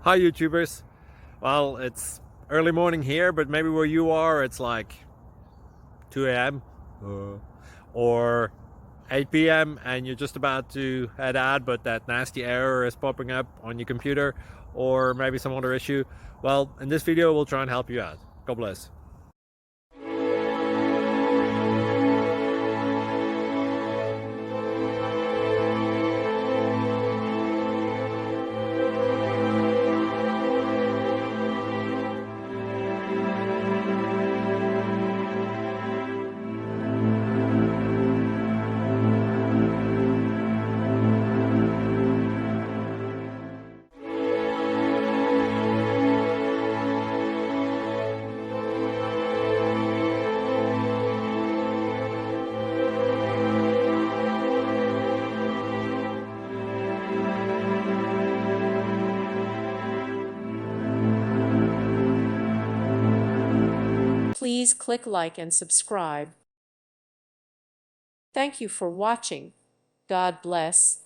Hi YouTubers. Well, it's early morning here, but maybe where you are it's like 2 a.m. or 8 p.m. and you're just about to head out, but that nasty error is popping up on your computer, or maybe some other issue. Well, in this video we'll try and help you out. God bless. Please click like and subscribe. Thank you for watching. God bless.